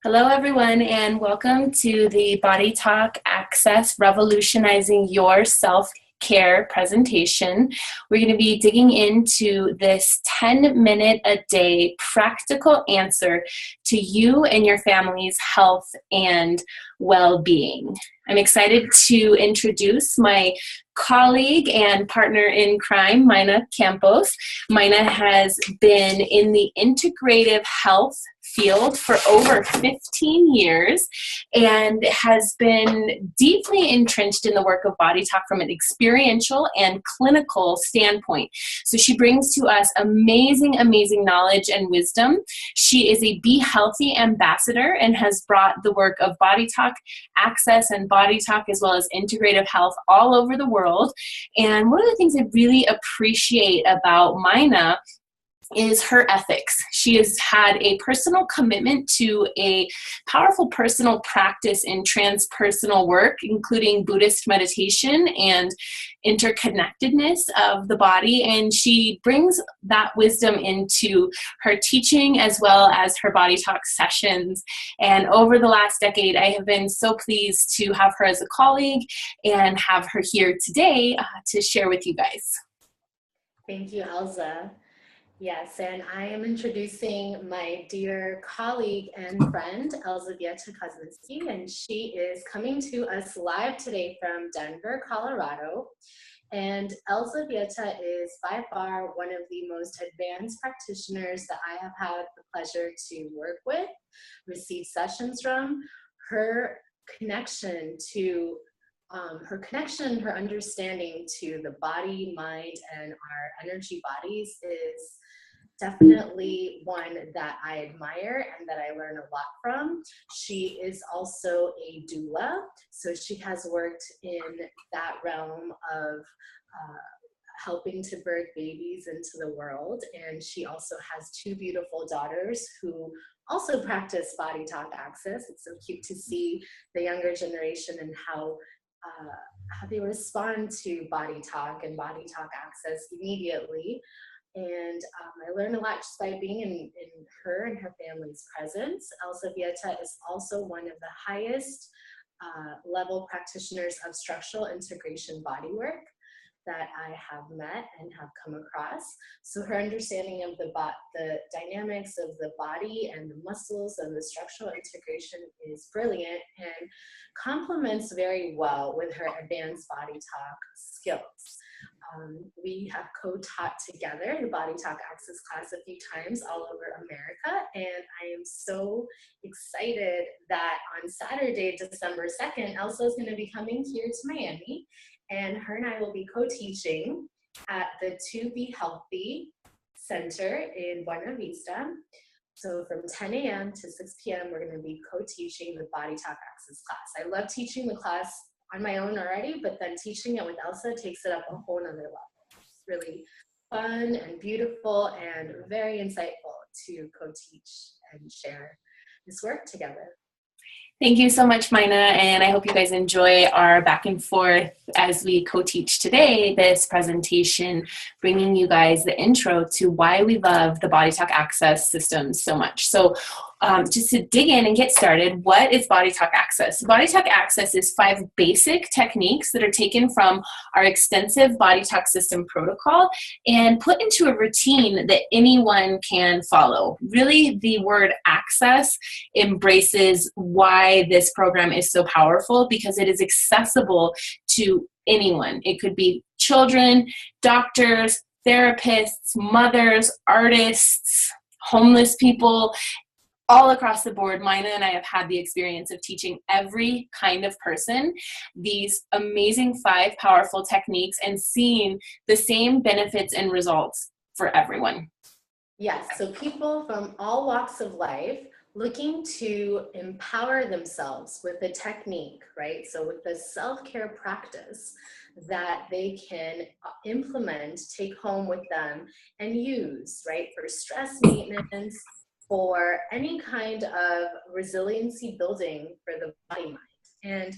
Hello, everyone, and welcome to the BodyTalk ACCESS Revolutionizing Your Self-Care presentation. We're going to be digging into this 10-minute-a-day practical answer to you and your family's health and well-being. I'm excited to introduce my colleague and partner in crime, Mina Campos. Mina has been in the integrative health field for over 15 years and has been deeply entrenched in the work of BodyTalk from an experiential and clinical standpoint. So she brings to us amazing knowledge and wisdom. She is a Be Healthy ambassador and has brought the work of BodyTalk ACCESS and BodyTalk as well as integrative health all over the world. And one of the things I really appreciate about Mina is her ethics. She has had a personal commitment to a powerful personal practice in transpersonal work, including Buddhist meditation and interconnectedness of the body, and she brings that wisdom into her teaching as well as her BodyTalk sessions. And over the last decade, I have been so pleased to have her as a colleague and have her here today to share with you guys. Thank you, Elza. Yes, and I am introducing my dear colleague and friend, Elzbieta Kozminski, and she is coming to us live today from Denver, Colorado. And Elzbieta is by far one of the most advanced practitioners that I have had the pleasure to work with, receive sessions from. Her connection, her understanding to the body, mind, and our energy bodies is definitely one that I admire and that I learn a lot from. She is also a doula, so she has worked in that realm of helping to birth babies into the world, and she also has two beautiful daughters who also practice BodyTalk ACCESS. It's so cute to see the younger generation and how they respond to BodyTalk and BodyTalk ACCESS immediately. And I learned a lot just by being in her and her family's presence. Elzbieta is also one of the highest level practitioners of structural integration bodywork that I have met and have come across. So her understanding of the dynamics of the body and the muscles and the structural integration is brilliant and complements very well with her advanced BodyTalk skills. We have co-taught together the BodyTalk ACCESS class a few times all over America, and I am so excited that on Saturday, December 2nd, Elsa is going to be coming here to Miami, and her and I will be co-teaching at the To Be Healthy Center in Buena Vista. So from 10 a.m. to 6 p.m., we're going to be co-teaching the BodyTalk ACCESS class. I love teaching the class on my own already, but then teaching it with Elsa takes it up a whole nother level. It's really fun and beautiful and very insightful to co-teach and share this work together. Thank you so much, Mina, and I hope you guys enjoy our back and forth as we co-teach today this presentation, bringing you guys the intro to why we love the BodyTalk ACCESS system so much. So just to dig in and get started, what is BodyTalk ACCESS? BodyTalk ACCESS is 5 basic techniques that are taken from our extensive BodyTalk system protocol and put into a routine that anyone can follow. Really, the word access embraces why this program is so powerful because it is accessible to anyone. It could be children, doctors, therapists, mothers, artists, homeless people, all across the board. Mina and I have had the experience of teaching every kind of person these amazing 5 powerful techniques and seeing the same benefits and results for everyone. Yes, so people from all walks of life looking to empower themselves with the technique, right? So with the self-care practice that they can implement, take home with them and use, right? For stress maintenance, for any kind of resiliency building for the body mind. And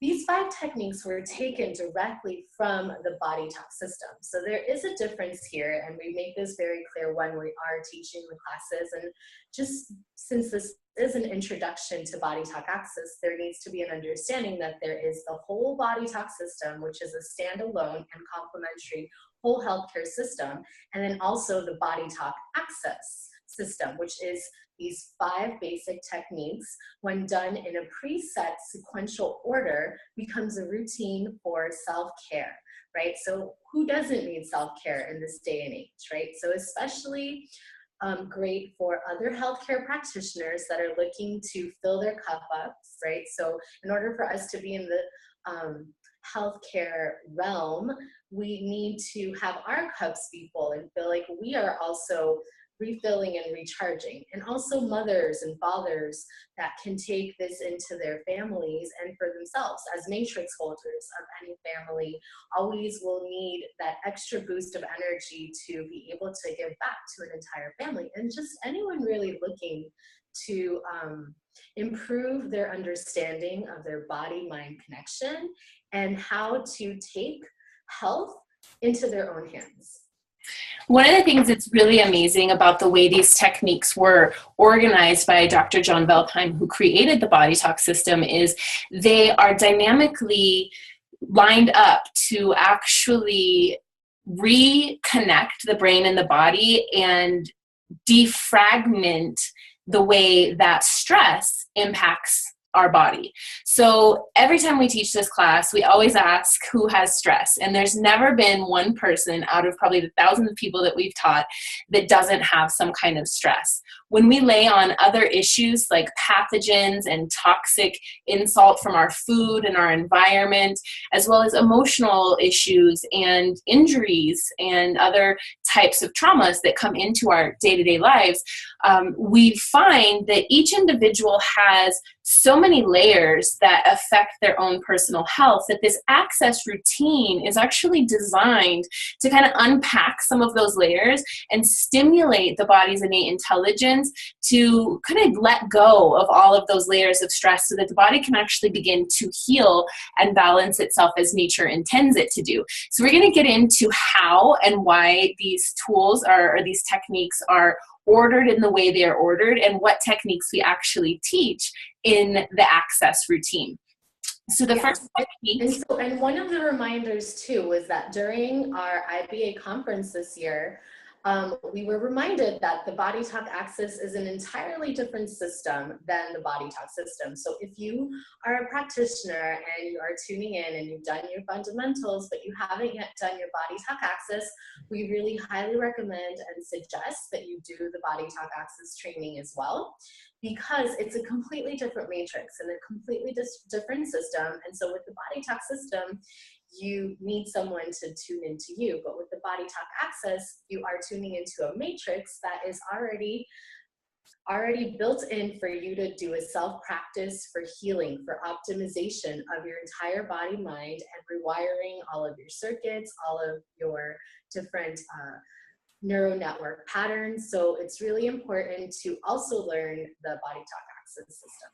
these 5 techniques were taken directly from the BodyTalk system. So there is a difference here, and we make this very clear when we are teaching the classes. And just since this is an introduction to BodyTalk Access, there needs to be an understanding that there is the whole BodyTalk system, which is a standalone and complementary whole healthcare system, and then also the BodyTalk Access system, which is these 5 basic techniques, when done in a preset sequential order, becomes a routine for self-care, right? So who doesn't need self-care in this day and age, right? So especially great for other healthcare practitioners that are looking to fill their cup ups, right? So in order for us to be in the healthcare realm, we need to have our cups be full and feel like we are also refilling and recharging. And also mothers and fathers that can take this into their families and for themselves as matrix holders of any family always will need that extra boost of energy to be able to give back to an entire family. And just anyone really looking to improve their understanding of their body-mind connection and how to take health into their own hands. One of the things that's really amazing about the way these techniques were organized by Dr. John Veltheim, who created the BodyTalk system, is they are dynamically lined up to actually reconnect the brain and the body and defragment the way that stress impacts our body. So every time we teach this class, we always ask who has stress. And there's never been one person out of probably the thousands of people that we've taught that doesn't have some kind of stress. When we lay on other issues like pathogens and toxic insult from our food and our environment, as well as emotional issues and injuries and other types of traumas that come into our day-to-day lives, we find that each individual has so many layers that affect their own personal health that this access routine is actually designed to kind of unpack some of those layers and stimulate the body's innate intelligence to kind of let go of all of those layers of stress so that the body can actually begin to heal and balance itself as nature intends it to do. So we're going to get into how and why these tools or these techniques are ordered in the way they are ordered and what techniques we actually teach in the access routine. So the first technique. And one of the reminders too was that during our IBA conference this year, we were reminded that the BodyTalk Access is an entirely different system than the BodyTalk system. So if you are a practitioner and you are tuning in and you've done your fundamentals, but you haven't yet done your BodyTalk Access, we really highly recommend and suggest that you do the BodyTalk Access training as well, because it's a completely different matrix and a completely different system. And so with the BodyTalk system, you need someone to tune into you. But with the BodyTalk Access, you are tuning into a matrix that is already built in for you to do a self-practice for healing, for optimization of your entire body, mind, and rewiring all of your circuits, all of your different neural network patterns. So it's really important to also learn the BodyTalk Access system.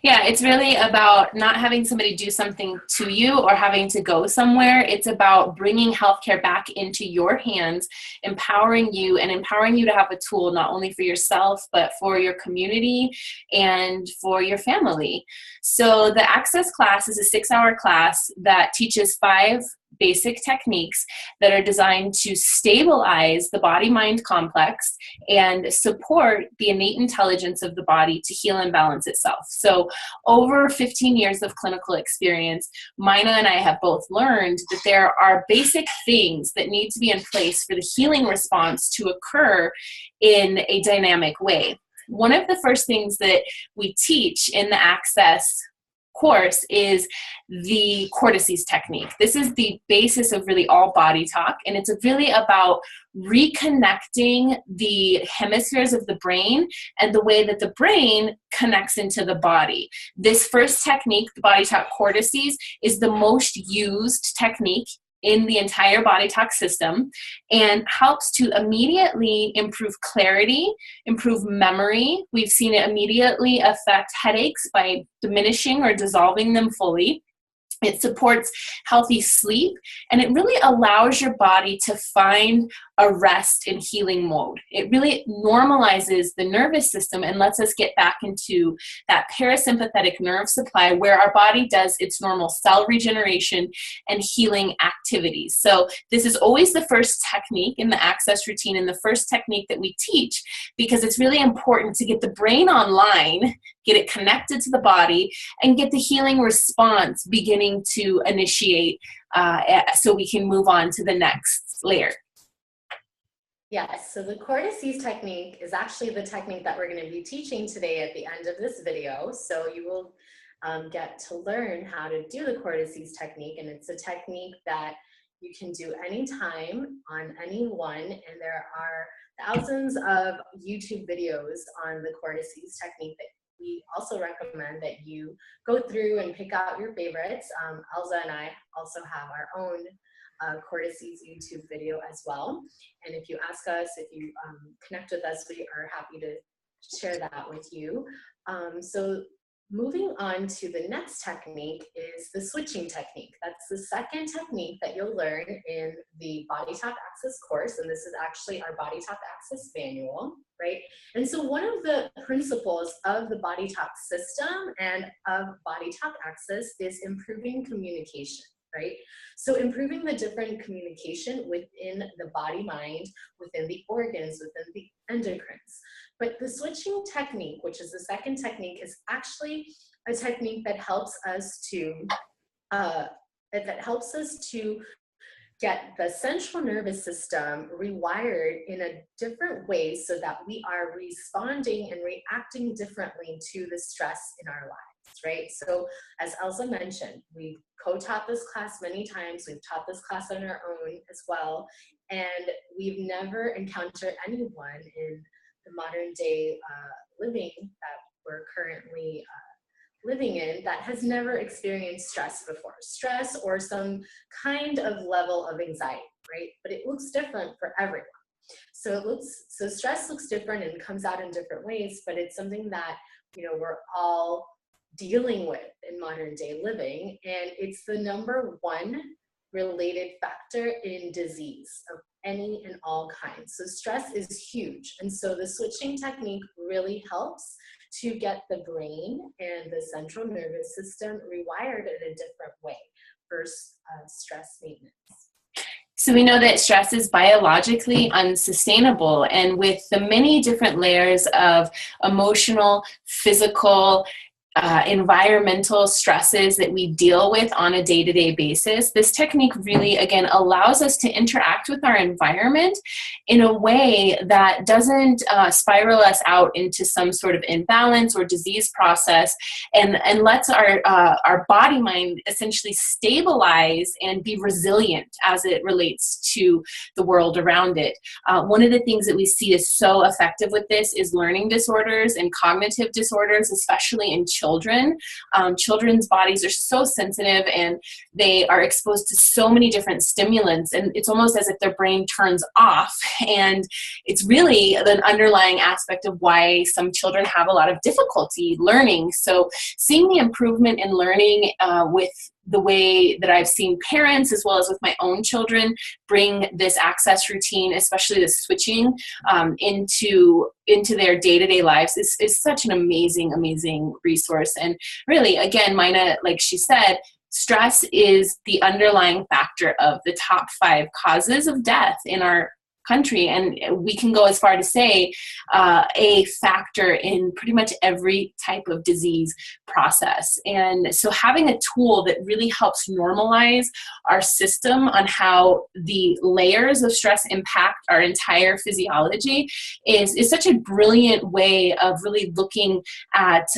Yeah, it's really about not having somebody do something to you or having to go somewhere. It's about bringing healthcare back into your hands, empowering you to have a tool not only for yourself, but for your community and for your family. So the Access class is a 6-hour class that teaches 5 basic techniques that are designed to stabilize the body-mind complex and support the innate intelligence of the body to heal and balance itself. So over 15 years of clinical experience, Mina and I have both learned that there are basic things that need to be in place for the healing response to occur in a dynamic way. One of the first things that we teach in the Access course is the cortices technique. This is the basis of really all body talk, and it's really about reconnecting the hemispheres of the brain and the way that the brain connects into the body. This first technique, the BodyTalk cortices, is the most used technique in the entire BodyTalk system and helps to immediately improve clarity, improve memory. We've seen it immediately affect headaches by diminishing or dissolving them fully. It supports healthy sleep, and it really allows your body to find a rest and healing mode. It really normalizes the nervous system and lets us get back into that parasympathetic nerve supply where our body does its normal cell regeneration and healing activities. So this is always the first technique in the access routine and the first technique that we teach, because it's really important to get the brain online, get it connected to the body, and get the healing response beginning to initiate so we can move on to the next layer. Yes, so the cortices technique is actually the technique that we're going to be teaching today at the end of this video. So you will get to learn how to do the cortices technique, and it's a technique that you can do anytime on anyone, and there are thousands of YouTube videos on the cortices technique that we also recommend that you go through and pick out your favorites. Elza and I also have our own cortices YouTube video as well. And if you ask us, if you connect with us, we are happy to share that with you. So moving on to the next technique is the switching technique. That's the second technique that you'll learn in the BodyTalk ACCESS course, and this is actually our BodyTalk ACCESS manual, right? And so one of the principles of the BodyTalk system and of BodyTalk ACCESS is improving communication, right? So improving the different communication within the body, mind, within the organs, within the endocrines. But the switching technique, which is the second technique, is actually a technique that helps us to get the central nervous system rewired in a different way so that we are responding and reacting differently to the stress in our lives, right? So as Elsa mentioned, we've co-taught this class many times. We've taught this class on our own as well. And we've never encountered anyone in the modern day living that we're currently living in that has never experienced stress before. Stress or some kind of level of anxiety, right? But it looks different for everyone. So stress looks different and comes out in different ways, but it's something that, you know, we're all dealing with in modern day living. And it's the number one related factor in disease of any and all kinds. So stress is huge. And so the switching technique really helps to get the brain and the central nervous system rewired in a different way for stress maintenance. So we know that stress is biologically unsustainable, and with the many different layers of emotional, physical, environmental stresses that we deal with on a day-to-day basis, this technique really, again, allows us to interact with our environment in a way that doesn't spiral us out into some sort of imbalance or disease process, and lets our body-mind essentially stabilize and be resilient as it relates to the world around it. One of the things that we see is so effective with this is learning disorders and cognitive disorders, especially in children. Children's bodies are so sensitive and they are exposed to so many different stimulants, and it's almost as if their brain turns off, and it's really an underlying aspect of why some children have a lot of difficulty learning. So seeing the improvement in learning with the way that I've seen parents, as well as with my own children, bring this access routine, especially the switching, into their day-to-day lives is such an amazing resource. And really, again, Mina, like she said, stress is the underlying factor of the top 5 causes of death in our country, and we can go as far to say a factor in pretty much every type of disease process. And so having a tool that really helps normalize our system on how the layers of stress impact our entire physiology is such a brilliant way of really looking at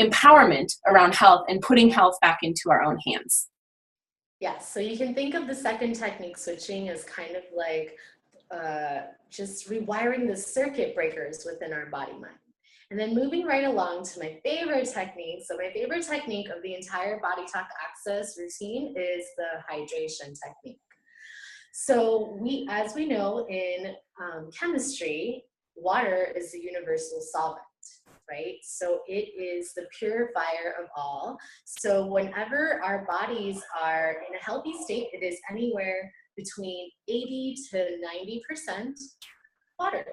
empowerment around health and putting health back into our own hands. Yes, so you can think of the second technique, switching, as kind of like just rewiring the circuit breakers within our body mind. And then moving right along to my favorite technique. So my favorite technique of the entire BodyTalk ACCESS routine is the hydration technique. So as we know in chemistry, water is the universal solvent, right? So it is the purifier of all. So whenever our bodies are in a healthy state, it is anywhere between 80 to 90% water,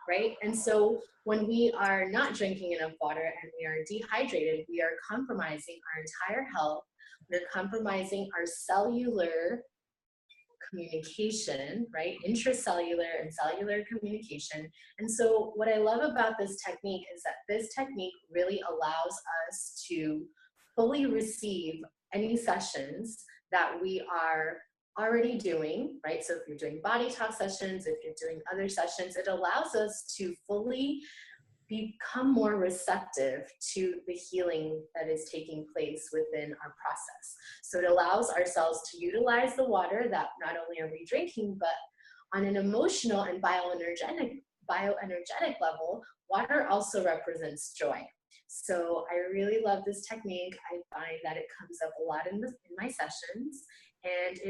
right? And so when we are not drinking enough water and we are dehydrated, we are compromising our entire health. We're compromising our cellular communication, right? Intracellular and cellular communication. And so what I love about this technique is that this technique really allows us to fully receive any sessions that we are already doing, right? So if you're doing body talk sessions, if you're doing other sessions, it allows us to fully become more receptive to the healing that is taking place within our process. So it allows ourselves to utilize the water that not only are we drinking, but on an emotional and bioenergetic level, water also represents joy. So I really love this technique. I find that it comes up a lot in my sessions. And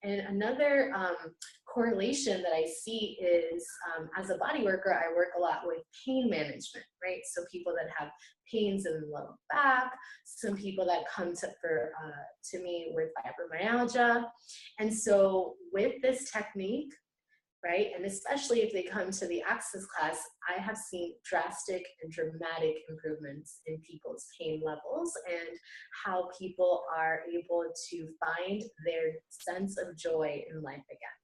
another correlation that I see is, as a body worker, I work a lot with pain management, right? So people that have pains in the low back, some people that come to me with fibromyalgia. And so with this technique, right, and especially if they come to the Access class, I have seen drastic and dramatic improvements in people's pain levels and how people are able to find their sense of joy in life again.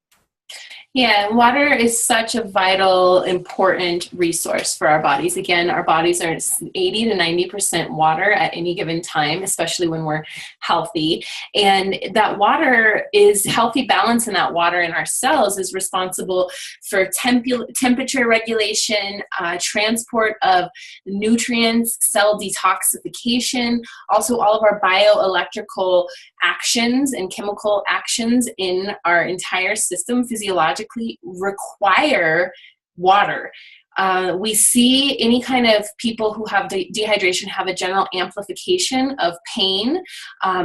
Yeah, water is such a vital, important resource for our bodies. Again, our bodies are 80 to 90% water at any given time, especially when we're healthy. And that water is healthy balance in that water in our cells is responsible for temperature regulation, transport of nutrients, cell detoxification, also all of our bioelectrical actions and chemical actions in our entire system physiologically require water. We see any kind of people who have dehydration have a general amplification of pain.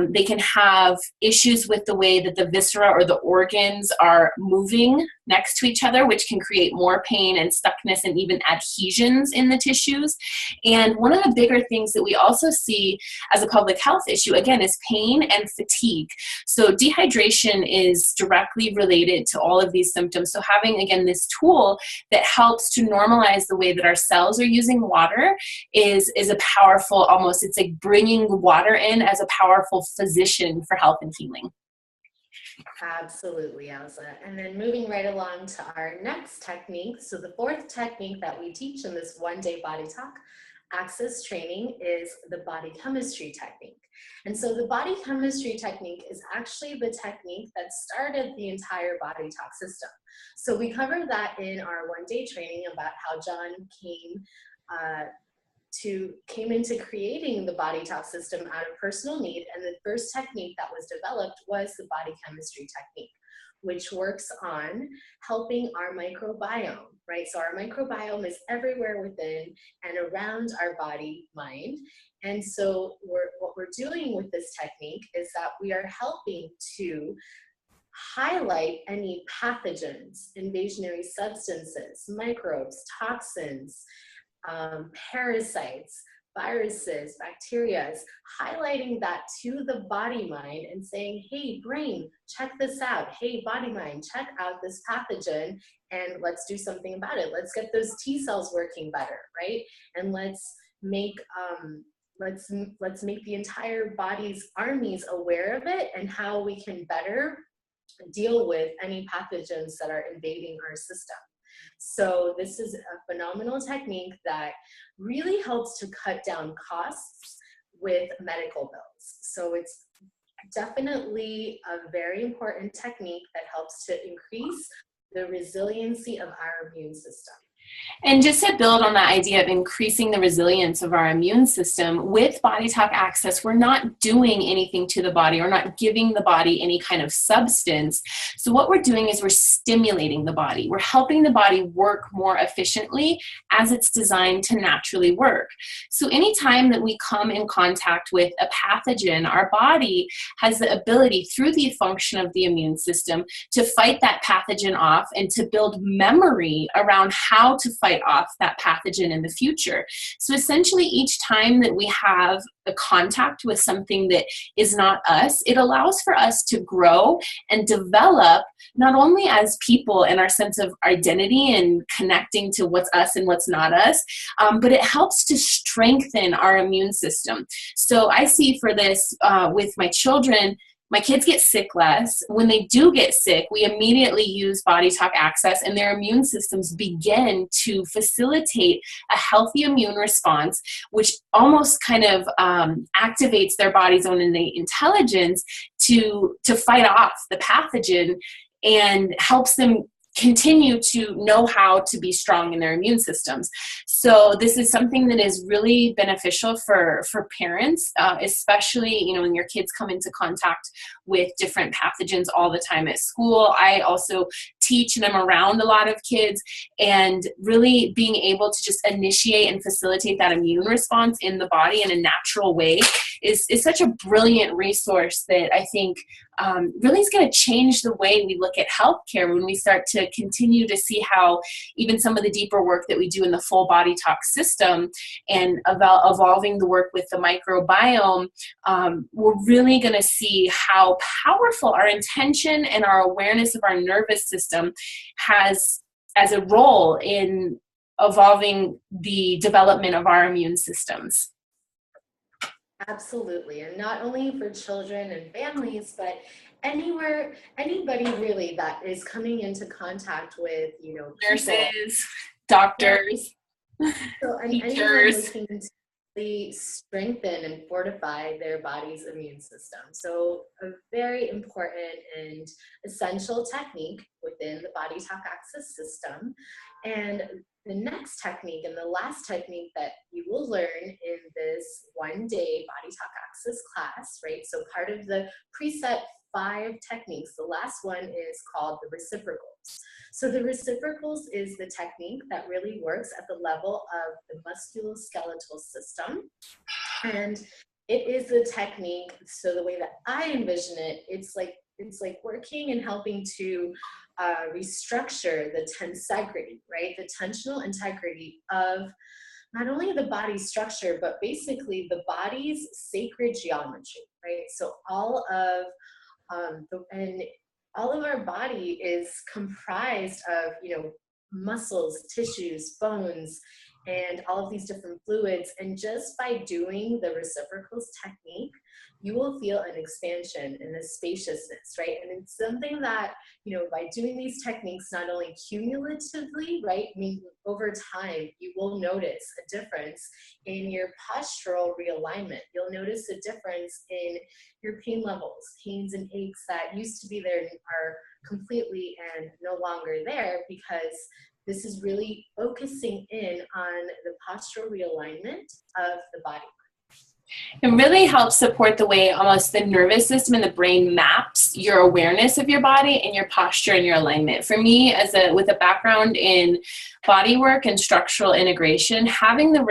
They can have issues with the way that the viscera or the organs are moving next to each other, which can create more pain and stuckness and even adhesions in the tissues. And one of the bigger things that we also see as a public health issue, again, is pain and fatigue. So dehydration is directly related to all of these symptoms. So having, again, this tool that helps to normalize the way that our cells are using water is a powerful, almost, it's like bringing water in as a powerful physician for health and healing. Absolutely, Elsa. And then moving right along to our next technique. So the fourth technique that we teach in this one-day Body Talk Access training is the body chemistry technique. And so the body chemistry technique is actually the technique that started the entire Body Talk system. So we covered that in our one-day training about how John came into creating the Body Talk system out of personal need, and the first technique that was developed was the body chemistry technique, which works on helping our microbiome, right? So our microbiome is everywhere within and around our body, mind. And so what we're doing with this technique is that we are helping to highlight any pathogens, invasionary substances, microbes, toxins, parasites, viruses, bacteria, highlighting that to the body mind and saying, hey, brain, check this out. Hey, body mind, check out this pathogen and let's do something about it. Let's get those T cells working better, right? And let's make the entire body's armies aware of it and how we can better deal with any pathogens that are invading our system. So this is a phenomenal technique that really helps to cut down costs with medical bills. So it's definitely a very important technique that helps to increase the resiliency of our immune system. And just to build on that idea of increasing the resilience of our immune system, with BodyTalk Access, we're not doing anything to the body. We're not giving the body any kind of substance. So what we're doing is we're stimulating the body. We're helping the body work more efficiently as it's designed to naturally work. So anytime that we come in contact with a pathogen, our body has the ability, through the function of the immune system, to fight that pathogen off and to build memory around how to to fight off that pathogen in the future. So essentially, each time that we have a contact with something that is not us, it allows for us to grow and develop not only as people and our sense of identity and connecting to what's us and what's not us, but it helps to strengthen our immune system. So I see for this with my children, my kids get sick less. When they do get sick, we immediately use BodyTalk ACCESS, and their immune systems begin to facilitate a healthy immune response, which almost kind of activates their body's own innate intelligence to fight off the pathogen and helps them continue to know how to be strong in their immune systems. So this is something that is really beneficial for parents, especially, you know, when your kids come into contact with different pathogens all the time at school. I also teach and I'm around a lot of kids, and really being able to just initiate and facilitate that immune response in the body in a natural way is such a brilliant resource that I think really is going to change the way we look at healthcare when we start to continue to see how even some of the deeper work that we do in the full BodyTalk system and evolving the work with the microbiome, we're really going to see how powerful our intention and our awareness of our nervous system has as a role in evolving the development of our immune systems. Absolutely. And not only for children and families, but anybody really that is coming into contact with, you know, people. Nurses, doctors, So anyone teachers. looking to really strengthen and fortify their body's immune system. So a very important and essential technique within the BodyTalk ACCESS system. And the next technique and the last technique that you will learn in this one-day BodyTalk ACCESS class, right? So part of the preset 5 techniques, the last one is called the reciprocals. So the reciprocals is the technique that really works at the level of the musculoskeletal system. And it is a technique, so the way that I envision it, it's like working and helping to restructure the tensegrity, right? The tensional integrity of not only the body structure, but basically the body's sacred geometry, right? So all of our body is comprised of, you know, muscles, tissues, bones, and all of these different fluids. And just by doing the reciprocals technique, you will feel an expansion and a spaciousness, right? And it's something that, you know, by doing these techniques, not only cumulatively, right? I mean, over time, you will notice a difference in your postural realignment. You'll notice a difference in your pain levels. Pains and aches that used to be there are completely and no longer there, because this is really focusing in on the postural realignment of the body. It really helps support the way almost the nervous system and the brain maps your awareness of your body and your posture and your alignment. For me, with a background in body work and structural integration, having the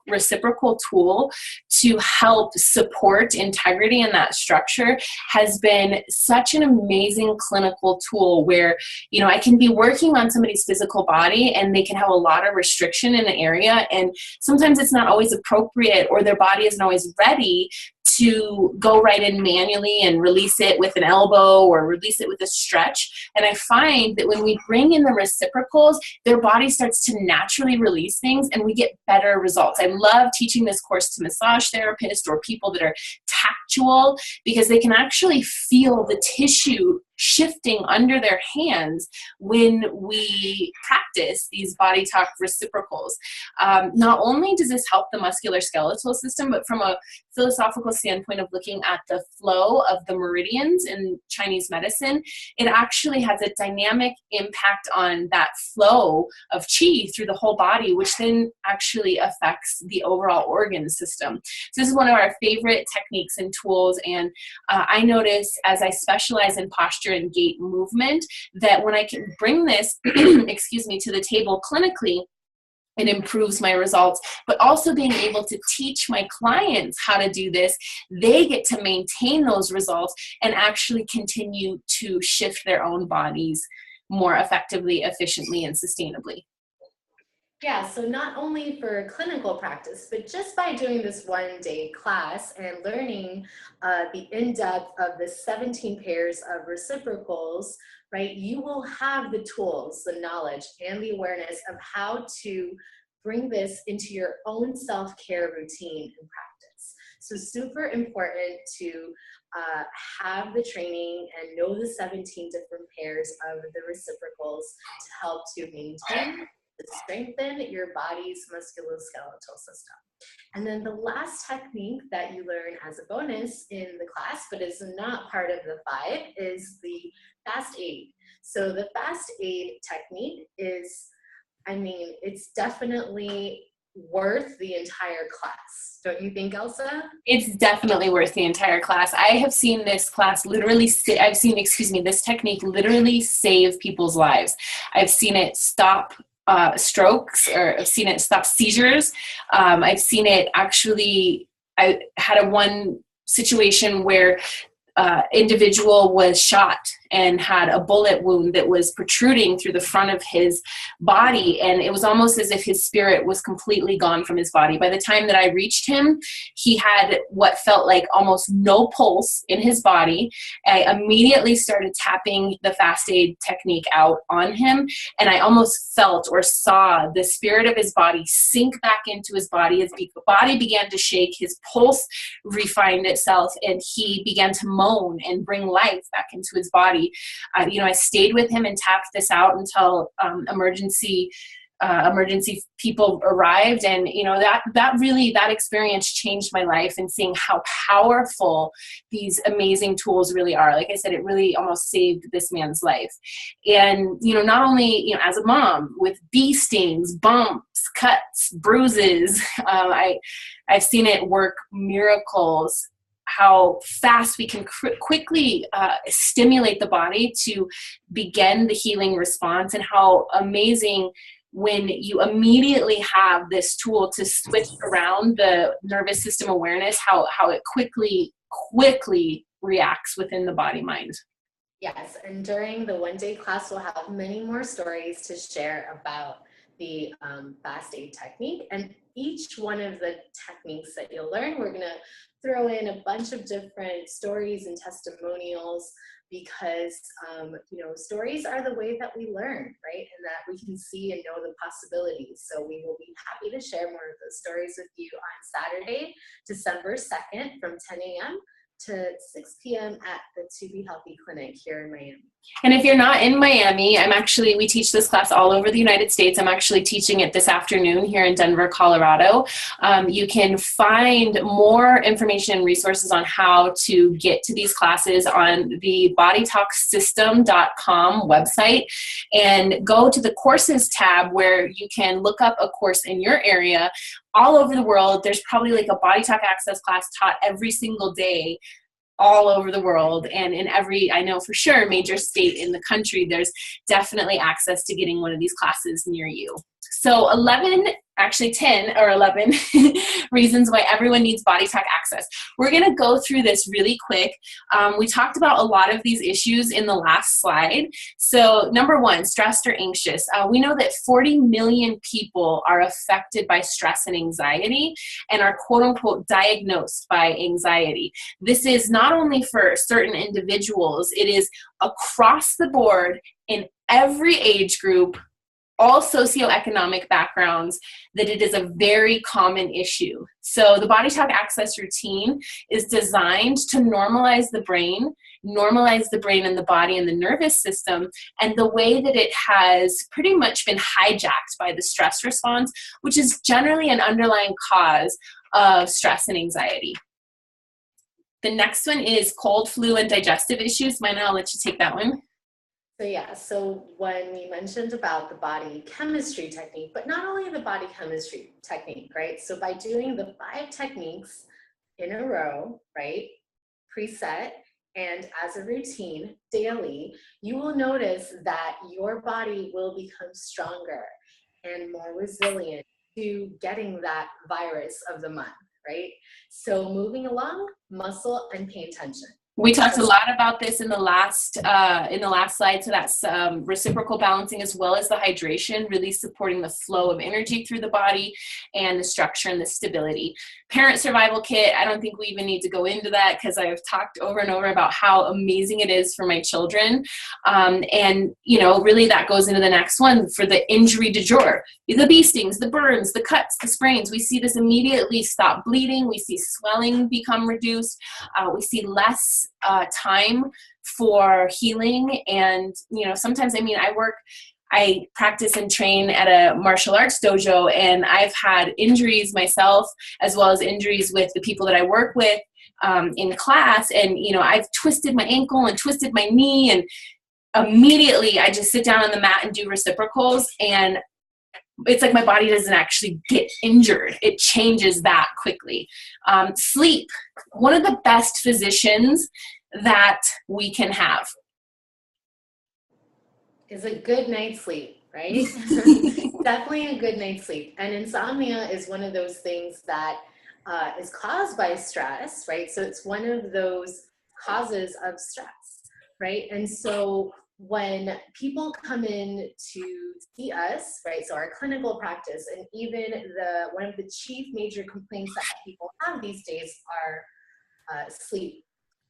reciprocal tool to help support integrity in that structure has been such an amazing clinical tool where, you know, I can be working on somebody's physical body and they can have a lot of restriction in the area, and sometimes it's not always appropriate, or their body isn't always ready to go right in manually and release it with an elbow or release it with a stretch. And I find that when we bring in the reciprocals, their body starts to naturally release things and we get better results. I love teaching this course to massage therapists or people that are tactual, because they can actually feel the tissue shifting under their hands when we practice these BodyTalk reciprocals. Not only does this help the musculoskeletal system, but from a philosophical standpoint of looking at the flow of the meridians in Chinese medicine, it actually has a dynamic impact on that flow of qi through the whole body, which then actually affects the overall organ system. So this is one of our favorite techniques and tools, and I notice as I specialize in posture and gait movement that when I can bring this excuse me, to the table clinically, it improves my results. But also being able to teach my clients how to do this, they get to maintain those results and actually continue to shift their own bodies more effectively, efficiently, and sustainably. Yeah, so not only for clinical practice, but just by doing this 1 day class and learning the in-depth of the 17 pairs of reciprocals, right, you will have the tools, the knowledge, and the awareness of how to bring this into your own self-care routine and practice. So super important to have the training and know the 17 different pairs of the reciprocals to help to maintain, to strengthen your body's musculoskeletal system. And then the last technique that you learn as a bonus in the class, but is not part of the 5, is the fast aid. So the fast aid technique is, I mean, it's definitely worth the entire class. Don't you think, Elsa? It's definitely worth the entire class. I have seen this class literally, this technique literally save people's lives. I've seen it stop strokes, or I've seen it stop seizures. I've seen it actually, I had one situation where individual was shot and had a bullet wound that was protruding through the front of his body, and it was almost as if his spirit was completely gone from his body. By the time that I reached him, he had what felt like almost no pulse in his body. I immediately started tapping the fast aid technique out on him, and I almost felt or saw the spirit of his body sink back into his body. His body began to shake, his pulse refined itself, and he began to moan and bring life back into his body. I stayed with him and tapped this out until emergency people arrived, and that experience changed my life, and seeing how powerful these amazing tools really are. Like I said, it really almost saved this man's life. And not only as a mom with bee stings, bumps, cuts, bruises, I've seen it work miracles, how fast we can quickly stimulate the body to begin the healing response, and how amazing when you immediately have this tool to switch around the nervous system awareness, how it quickly reacts within the body mind. Yes, and during the 1 day class, we'll have many more stories to share about the fast aid technique. And each one of the techniques that you'll learn, we're going to throw in a bunch of different stories and testimonials, because stories are the way that we learn, right? And that we can see and know the possibilities. So we will be happy to share more of those stories with you on Saturday, December 2nd from 10 a.m. to 6 p.m. at the To Be Healthy Clinic here in Miami. And if you're not in Miami, we teach this class all over the United States. I'm actually teaching it this afternoon here in Denver, Colorado. You can find more information and resources on how to get to these classes on the BodyTalkSystem.com website, and go to the courses tab where you can look up a course in your area. All over the world, there's probably like a BodyTalk Access class taught every single day all over the world, and in every, I know for sure, major state in the country, there's definitely access to getting one of these classes near you. So 10 or 11 reasons why everyone needs BodyTalk Access. We're going to go through this really quick. We talked about a lot of these issues in the last slide. So number 1, stressed or anxious. We know that 40 million people are affected by stress and anxiety, and are quote unquote diagnosed by anxiety. This is not only for certain individuals, it is across the board in every age group, all socioeconomic backgrounds, that it is a very common issue. So the BodyTalk Access routine is designed to normalize the brain and the body and the nervous system, and the way that it has pretty much been hijacked by the stress response, which is generally an underlying cause of stress and anxiety. The next one is cold, flu, and digestive issues. Mina, I'll let you take that one. So when we mentioned about the body chemistry technique, but not only the body chemistry technique, right? So by doing the 5 techniques in a row, right, preset, and as a routine daily, you will notice that your body will become stronger and more resilient to getting that virus of the month, right? So moving along, muscle and pain tension. We talked a lot about this in the last slide. So that's reciprocal balancing, as well as the hydration, really supporting the flow of energy through the body and the structure and the stability. Parent survival kit, I don't think we even need to go into that because I've talked over and over about how amazing it is for my children. And, you know, really that goes into the next one for the injury du jour. The bee stings, the burns, the cuts, the sprains. We see this immediately stop bleeding. We see swelling become reduced. We see less time for healing. And, you know, sometimes, I mean, I practice and train at a martial arts dojo, and I've had injuries myself, as well as injuries with the people that I work with in class. And, you know, I've twisted my ankle and twisted my knee, and immediately I just sit down on the mat and do reciprocals, and it's like my body doesn't actually get injured. It changes that quickly. Sleep, one of the best physicians that we can have is a good night's sleep, right? Definitely a good night's sleep. And insomnia is one of those things that is caused by stress, right? So it's one of those causes of stress, right? And so when people come in to see us, right, so our clinical practice, and even one of the chief major complaints that people have these days are sleep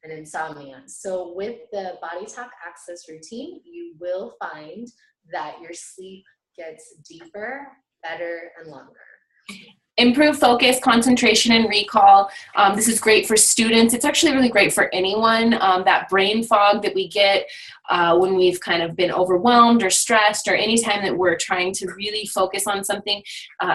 and insomnia. So with the BodyTalk ACCESS routine, you will find that your sleep gets deeper, better, and longer. Improve focus, concentration, and recall. This is great for students. It's actually really great for anyone. That brain fog that we get when we've kind of been overwhelmed or stressed, or anytime that we're trying to really focus on something,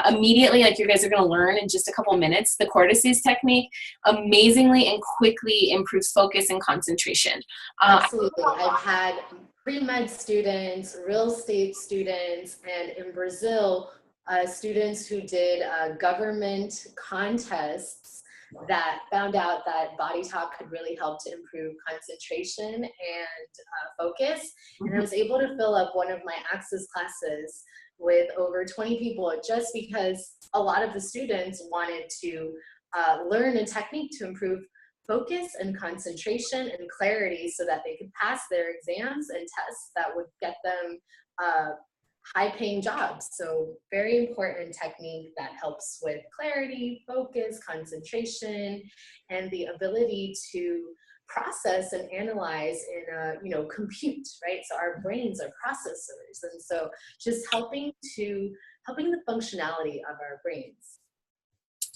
immediately, like you guys are going to learn in just a couple minutes, the cortices technique amazingly and quickly improves focus and concentration. Absolutely. I've had pre-med students, real estate students, and in Brazil, students who did government contests that found out that BodyTalk could really help to improve concentration and focus. And I was able to fill up one of my ACCESS classes with over 20 people just because a lot of the students wanted to learn a technique to improve focus and concentration and clarity so that they could pass their exams and tests that would get them high-paying jobs. So very important technique that helps with clarity, focus, concentration, and the ability to process and analyze in compute, right? So our brains are processors, and so just helping the functionality of our brains.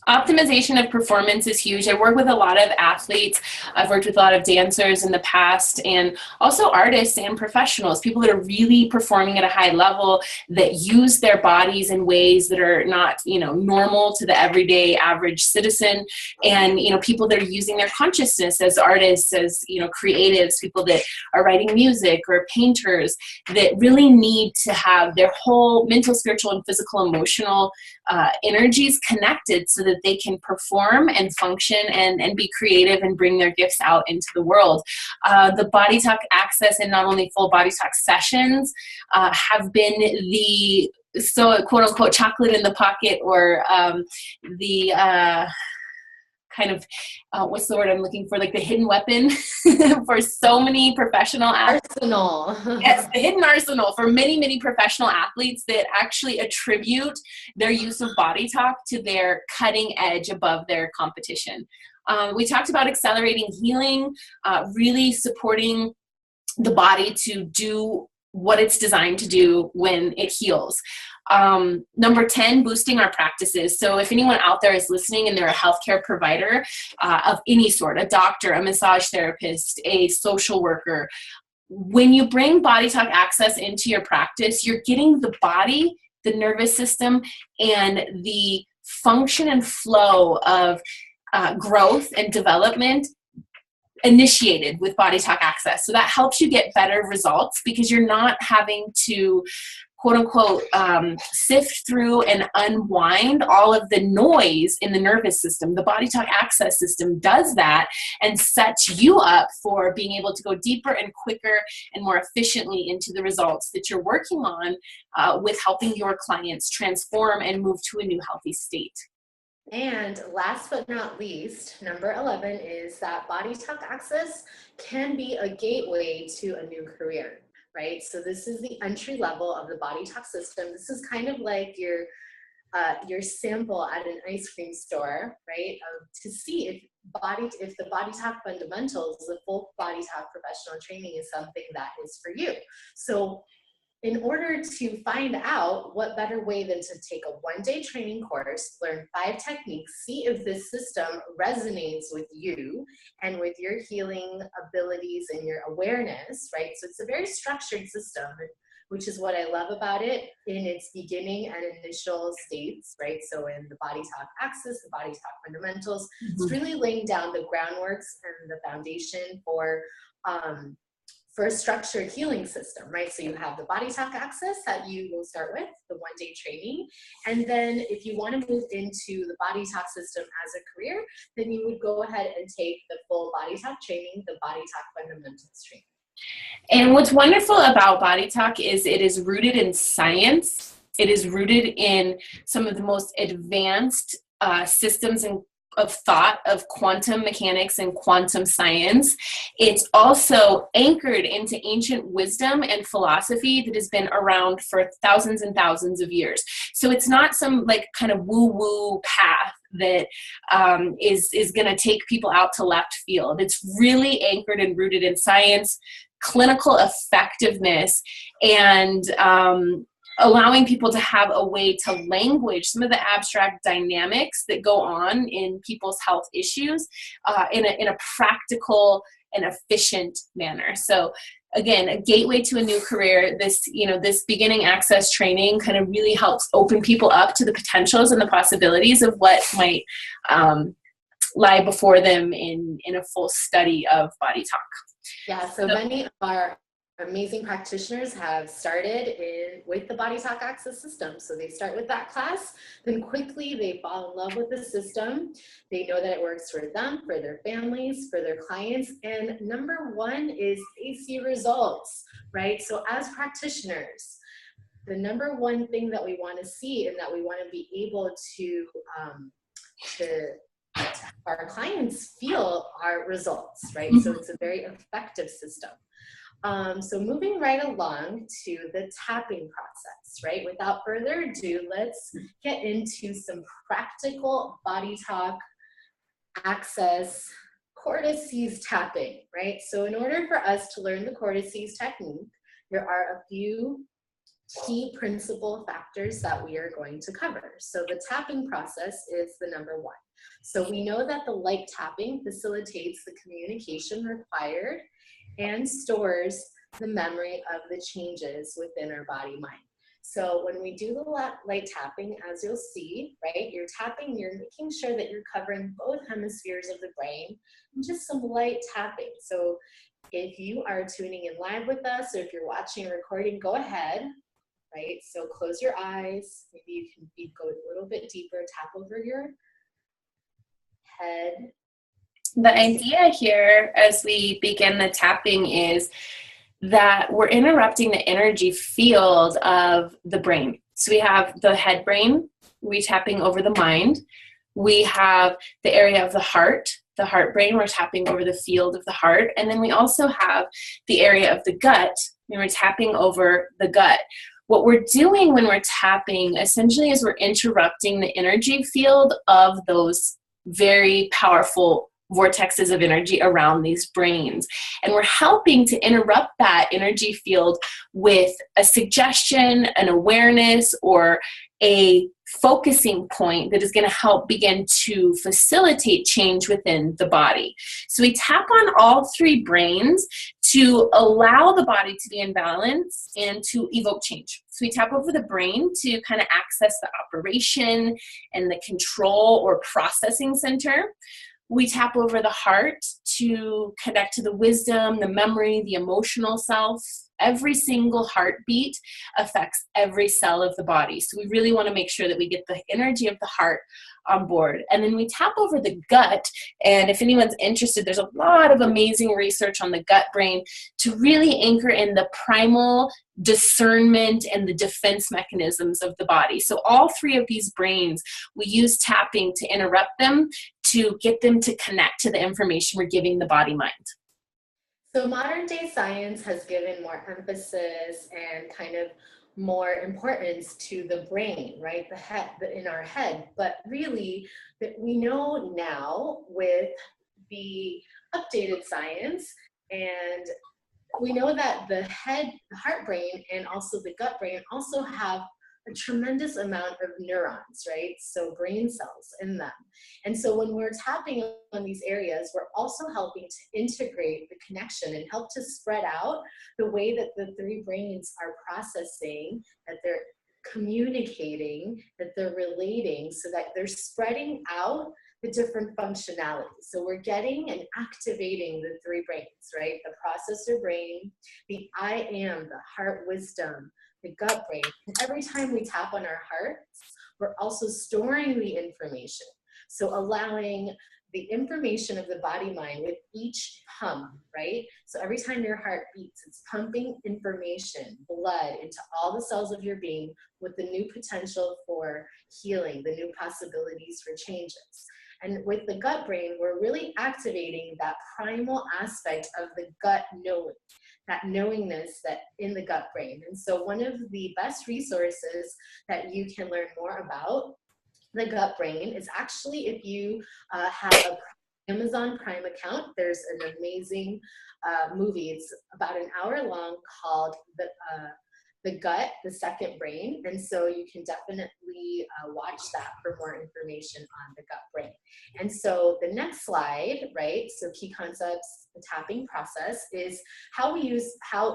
Optimization of performance is huge. I work with a lot of athletes. I've worked with a lot of dancers in the past, and also artists and professionals, people that are really performing at a high level, that use their bodies in ways that are not, normal to the everyday average citizen. And, people that are using their consciousness as artists, as, creatives, people that are writing music or painters, that really need to have their whole mental, spiritual, and physical, emotional energies connected so that they can perform and function and be creative and bring their gifts out into the world. The BodyTalk ACCESS and not only full BodyTalk sessions have been the quote unquote chocolate in the pocket, or the kind of, what's the word I'm looking for? Like the hidden weapon for so many professional athletes. Arsenal. Yes, the hidden arsenal for many, many professional athletes that actually attribute their use of BodyTalk to their cutting edge above their competition. We talked about accelerating healing, really supporting the body to do what it's designed to do when it heals. Number 10, boosting our practices. So if anyone out there is listening and they're a healthcare provider of any sort, a doctor, a massage therapist, a social worker, when you bring BodyTalk ACCESS into your practice, you're getting the body, the nervous system, and the function and flow of growth and development initiated with BodyTalk ACCESS. So that helps you get better results because you're not having to, quote unquote, sift through and unwind all of the noise in the nervous system. The BodyTalk ACCESS system does that and sets you up for being able to go deeper and quicker and more efficiently into the results that you're working on with helping your clients transform and move to a new healthy state. And last but not least, number 11 is that BodyTalk Access can be a gateway to a new career, right? So this is the entry level of the BodyTalk system. This is kind of like your sample at an ice cream store, right? To see if the BodyTalk fundamentals, the full BodyTalk professional training is something that is for you. So in order to find out, what better way than to take a one-day training course, learn 5 techniques, see if this system resonates with you and with your healing abilities and your awareness, right? So it's a very structured system, which is what I love about it in its beginning and initial states, right? So in the BodyTalk Access, the BodyTalk Fundamentals, it's really laying down the groundworks and the foundation for a structured healing system, right? So you have the BodyTalk Access that you will start with, the one-day training. And then if you want to move into the BodyTalk system as a career, then you would go ahead and take the full BodyTalk training, the BodyTalk Fundamentals training. And what's wonderful about BodyTalk is it is rooted in science. It is rooted in some of the most advanced systems of thought of quantum mechanics and quantum science. It's also anchored into ancient wisdom and philosophy that has been around for thousands and thousands of years. So it's not some like kind of woo-woo path that is going to take people out to left field. It's really anchored and rooted in science, clinical effectiveness, and allowing people to have a way to language some of the abstract dynamics that go on in people's health issues in a practical and efficient manner. So again, a gateway to a new career. This beginning access training kind of really helps open people up to the potentials and the possibilities of what might lie before them in a full study of BodyTalk. Yeah, so many of our amazing practitioners have started with the BodyTalk Access system. So they start with that class, then quickly they fall in love with the system. They know that it works for them, for their families, for their clients. And number one is they see results, right? So as practitioners, the number one thing that we want to see and that we want to be able to our clients feel our results, right? So it's a very effective system. So moving right along to the tapping process, right? Without further ado, let's get into some practical BodyTalk Access cortices tapping, right? So in order for us to learn the cortices technique, there are a few key principal factors that we are going to cover. So the tapping process is the number one. So we know that the light tapping facilitates the communication required and stores the memory of the changes within our body mind. So when we do the light tapping, as you'll see, right, you're making sure that you're covering both hemispheres of the brain and just some light tapping. So if you are tuning in live with us, or if you're watching a recording, go ahead, right? So close your eyes. Maybe you can go a little bit deeper, tap over your head. The idea here as we begin the tapping is that we're interrupting the energy field of the brain. So we have the head brain, we're tapping over the mind. We have the area of the heart brain, we're tapping over the field of the heart. And then we also have the area of the gut, and we're tapping over the gut. What we're doing when we're tapping essentially is we're interrupting the energy field of those very powerful vortexes of energy around these brains. And we're helping to interrupt that energy field with a suggestion, an awareness, or a focusing point that is going to help begin to facilitate change within the body. So we tap on all 3 brains to allow the body to be in balance and to evoke change. So we tap over the brain to kind of access the operation and the control or processing center. We tap over the heart to connect to the wisdom, the memory, the emotional self, every single heartbeat affects every cell of the body. So we really want to make sure that we get the energy of the heart on board. And then we tap over the gut. And if anyone's interested, there's a lot of amazing research on the gut brain to really anchor in the primal discernment and the defense mechanisms of the body. So all three of these brains, we use tapping to interrupt them, to get them to connect to the information we're giving the body mind. So modern day science has given more emphasis and kind of more importance to the brain, right? The head, in our head. But really, that we know now with the updated science, and we know that the head, the heart brain, and also the gut brain also have a tremendous amount of neurons, right? So brain cells in them. And so when we're tapping on these areas, we're also helping to integrate the connection and help to spread out the way that the three brains are processing, that they're communicating, that they're relating, so that they're spreading out the different functionalities. So we're getting and activating the three brains, right? The processor brain, the I am, the heart wisdom, the gut brain. And every time we tap on our hearts, we're also storing the information. So allowing the information of the body mind with each pump, right? So every time your heart beats, it's pumping information, blood into all the cells of your being with the new potential for healing, the new possibilities for changes. And with the gut brain, we're really activating that primal aspect of the gut knowing, that knowingness that in the gut brain. And so one of the best resources that you can learn more about the gut brain is actually if you have a Amazon Prime account. There's an amazing movie. It's about an hour long called The Gut, the Second Brain. And so you can definitely watch that for more information on the gut brain. And so the next slide, right? So key concepts, the tapping process is how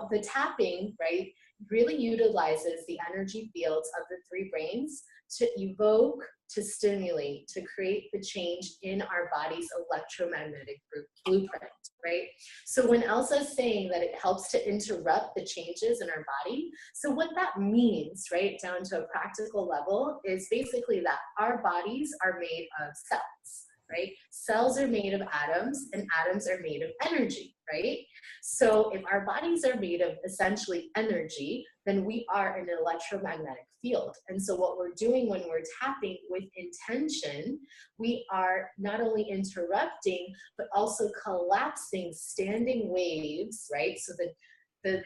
the tapping, right, really utilizes the energy fields of the three brains to evoke, to stimulate, to create the change in our body's electromagnetic blueprint, right? So when Elsa's saying that it helps to interrupt the changes in our body, so what that means, right, down to a practical level is basically that our bodies are made of cells, right? Cells are made of atoms, and atoms are made of energy, right? So if our bodies are made of essentially energy, then we are an electromagnetic field. And so what we're doing when we're tapping with intention, we are not only interrupting, but also collapsing standing waves, right? So the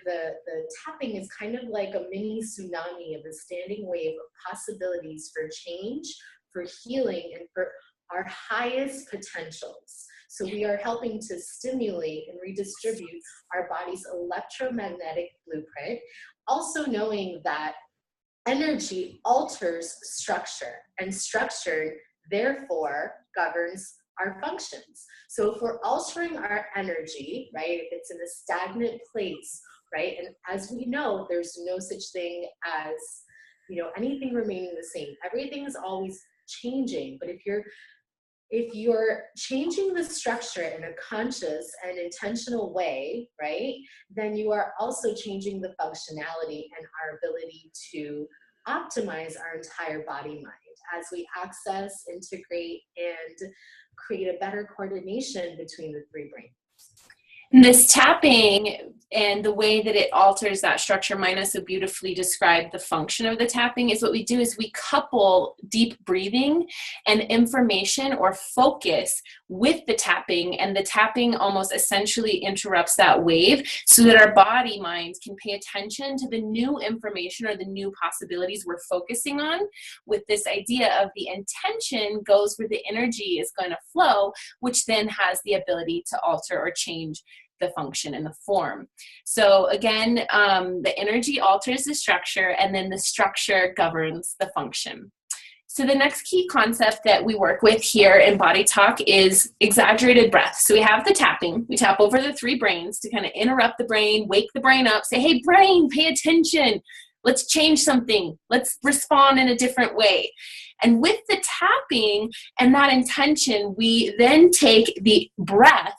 tapping is kind of like a mini tsunami of a standing wave of possibilities for change, for healing, and for our highest potentials. So we are helping to stimulate and redistribute our body's electromagnetic blueprint, also knowing that energy alters structure, and structure therefore governs our functions. So if we're altering our energy, right, if it's in a stagnant place, right, and as we know, there's no such thing as, anything remaining the same. Everything is always changing, but if you're changing the structure in a conscious and intentional way, right, then you are also changing the functionality and our ability to optimize our entire body mind as we access, integrate, and create a better coordination between the three brains. This tapping and the way that it alters that structure, Mina so beautifully described the function of the tapping, is what we do is we couple deep breathing and information or focus with the tapping, and the tapping almost essentially interrupts that wave so that our body minds can pay attention to the new information or the new possibilities we're focusing on, with this idea of the intention goes where the energy is going to flow, which then has the ability to alter or change the function and the form. So again, the energy alters the structure, and then the structure governs the function. So the next key concept that we work with here in Body Talk is exaggerated breath. So we have the tapping. We tap over the three brains to kind of interrupt the brain, wake the brain up, say, hey, brain, pay attention. Let's change something. Let's respond in a different way. And with the tapping and that intention, we then take the breath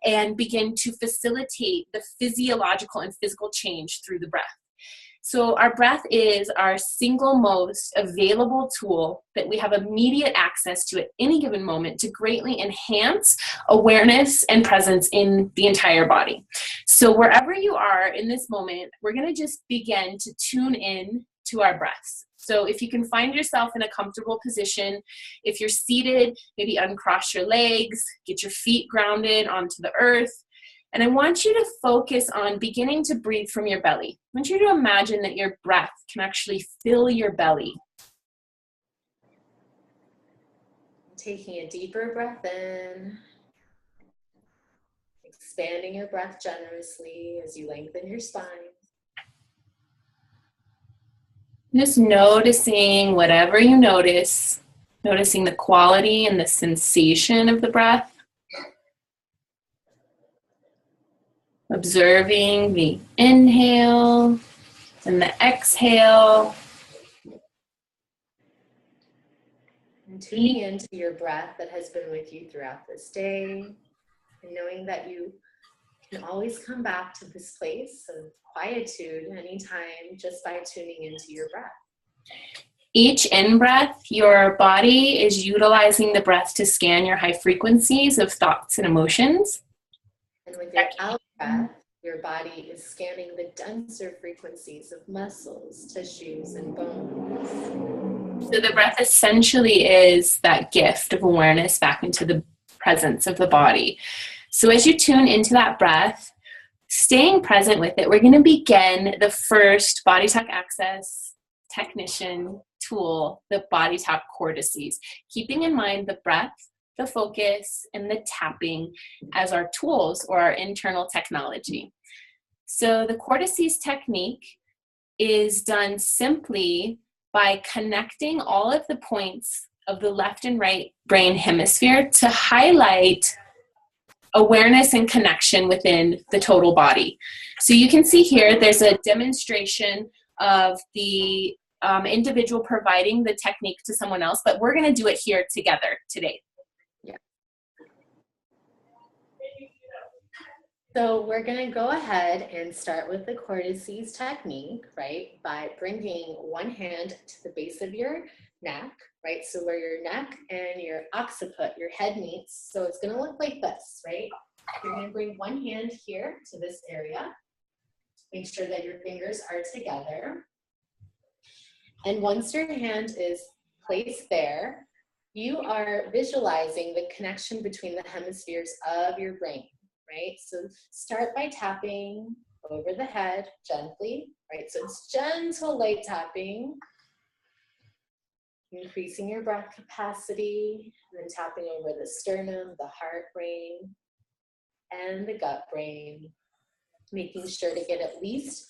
and begin to facilitate the physiological and physical change through the breath. So our breath is our single most available tool that we have immediate access to at any given moment to greatly enhance awareness and presence in the entire body. So wherever you are in this moment, we're going to just begin to tune in to our breaths. So if you can find yourself in a comfortable position, if you're seated, maybe uncross your legs, get your feet grounded onto the earth. And I want you to focus on beginning to breathe from your belly. I want you to imagine that your breath can actually fill your belly. Taking a deeper breath in, expanding your breath generously as you lengthen your spine. Just noticing whatever you notice, noticing the quality and the sensation of the breath. Observing the inhale and the exhale. And tuning into your breath that has been with you throughout this day, and knowing that you can always come back to this place of quietude anytime just by tuning into your breath. Each in-breath, your body is utilizing the breath to scan your high frequencies of thoughts and emotions. And with your out-breath, your body is scanning the denser frequencies of muscles, tissues, and bones. So the breath essentially is that gift of awareness back into the presence of the body. So as you tune into that breath, staying present with it, we're going to begin the first BodyTalk ACCESS technician tool, the BodyTalk cortices, keeping in mind the breath, the focus, and the tapping as our tools or our internal technology. So the cortices technique is done simply by connecting all of the points of the left and right brain hemisphere to highlight awareness and connection within the total body. So you can see here, there's a demonstration of the individual providing the technique to someone else, but we're going to do it here together today. Yeah. So we're going to go ahead and start with the cortices technique, right? By bringing one hand to the base of your neck, right? So where your neck and your occiput, your head meets. So it's going to look like this, right? You're going to bring one hand here to this area. Make sure that your fingers are together. And once your hand is placed there, you are visualizing the connection between the hemispheres of your brain, right? So start by tapping over the head gently, right? So it's gentle light tapping, increasing your breath capacity, and then tapping over the sternum, the heart brain, and the gut brain, making sure to get at least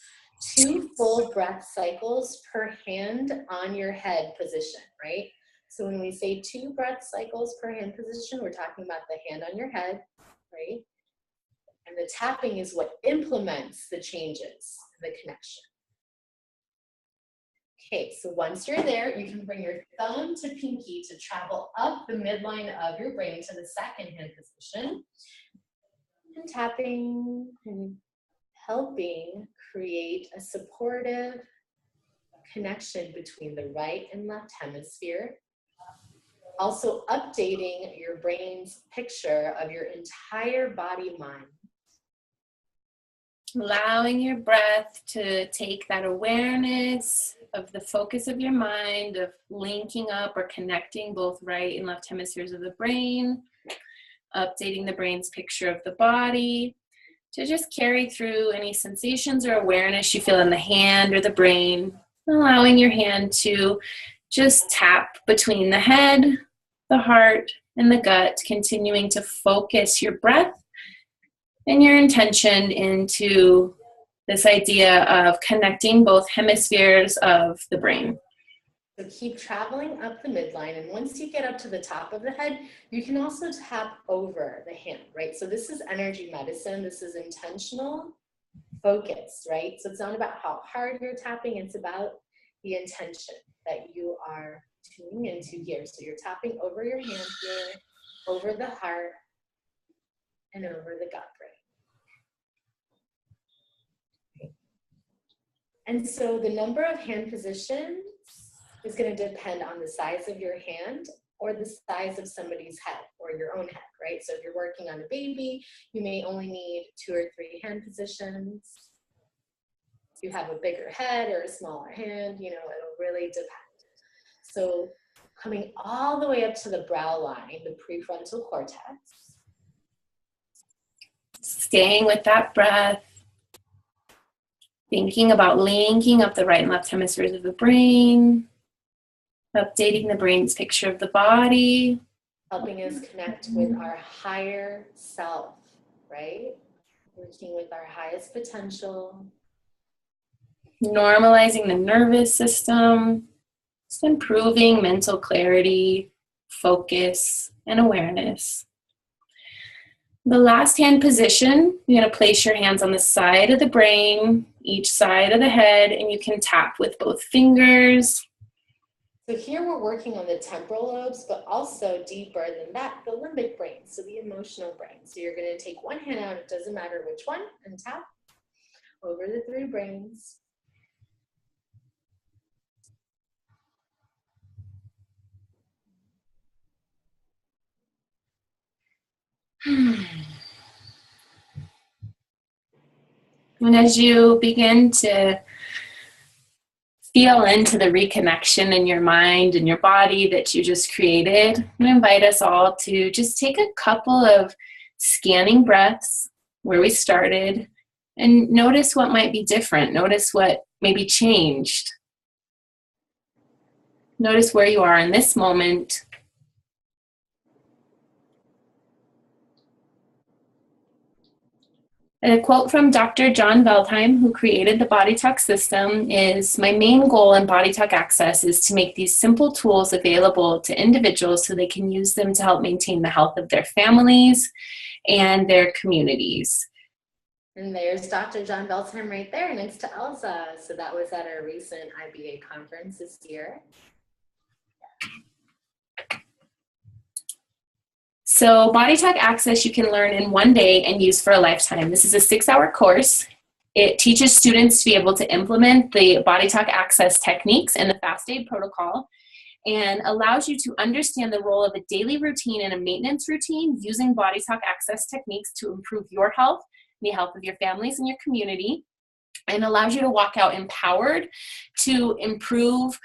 2 full breath cycles per hand on your head position, right? So when we say 2 breath cycles per hand position, we're talking about the hand on your head, right? And the tapping is what implements the changes, the connection. Okay, so once you're there, you can bring your thumb to pinky to travel up the midline of your brain to the second hand position. And tapping and helping create a supportive connection between the right and left hemisphere. Also updating your brain's picture of your entire body mind. Allowing your breath to take that awareness of the focus of your mind, of linking up or connecting both right and left hemispheres of the brain, updating the brain's picture of the body, to just carry through any sensations or awareness you feel in the hand or the brain, allowing your hand to just tap between the head, the heart, and the gut, continuing to focus your breath and your intention into this idea of connecting both hemispheres of the brain. So keep traveling up the midline, and once you get up to the top of the head, you can also tap over the hand, right? So this is energy medicine. This is intentional focus, right? So it's not about how hard you're tapping. It's about the intention that you are tuning into here. So you're tapping over your hand here, over the heart, and over the gut brain. And so the number of hand positions is going to depend on the size of your hand or the size of somebody's head or your own head, right? So if you're working on a baby, you may only need 2 or 3 hand positions. If you have a bigger head or a smaller hand, you know, it'll really depend. So coming all the way up to the brow line, the prefrontal cortex. Staying with that breath. Thinking about linking up the right and left hemispheres of the brain, updating the brain's picture of the body. Helping us connect with our higher self, right? Working with our highest potential. Normalizing the nervous system, just improving mental clarity, focus, and awareness. The last hand position, you're going to place your hands on the side of the brain, each side of the head, and you can tap with both fingers. So here we're working on the temporal lobes, but also deeper than that, the limbic brain, so the emotional brain. So you're going to take one hand out, it doesn't matter which one, and tap over the 3 brains. And as you begin to feel into the reconnection in your mind and your body that you just created, I'm going to invite us all to just take a couple of scanning breaths where we started and notice what might be different. Notice what maybe changed. Notice where you are in this moment. A quote from Dr. John Veldheim, who created the BodyTalk system, is, "My main goal in BodyTalk Access is to make these simple tools available to individuals so they can use them to help maintain the health of their families and their communities." And there's Dr. John Veldheim right there next to Elsa. So that was at our recent IBA conference this year. So BodyTalk Access you can learn in one day and use for a lifetime. This is a 6-hour course. It teaches students to be able to implement the BodyTalk Access techniques and the Fast Aid protocol, and allows you to understand the role of a daily routine and a maintenance routine using BodyTalk Access techniques to improve your health, the health of your families and your community, and allows you to walk out empowered to improve,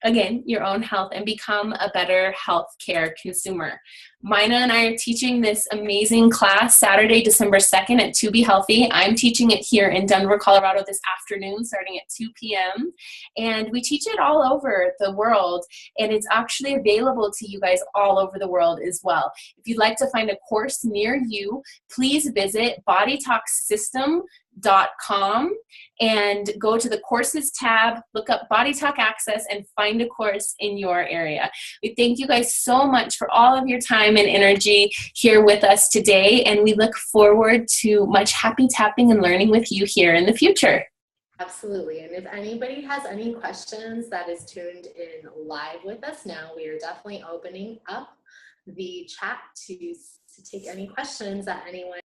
again, your own health and become a better healthcare consumer. Mina and I are teaching this amazing class Saturday, December 2nd at 2 Be Healthy. I'm teaching it here in Denver, Colorado this afternoon starting at 2 p.m. And we teach it all over the world, and it's actually available to you guys all over the world as well. If you'd like to find a course near you, please visit bodytalksystem.com and go to the courses tab, look up BodyTalk Access, and find a course in your area. We thank you guys so much for all of your time and energy here with us today, and we look forward to much happy tapping and learning with you here in the future. Absolutely. And if anybody has any questions that is tuned in live with us now, we are definitely opening up the chat to take any questions that anyone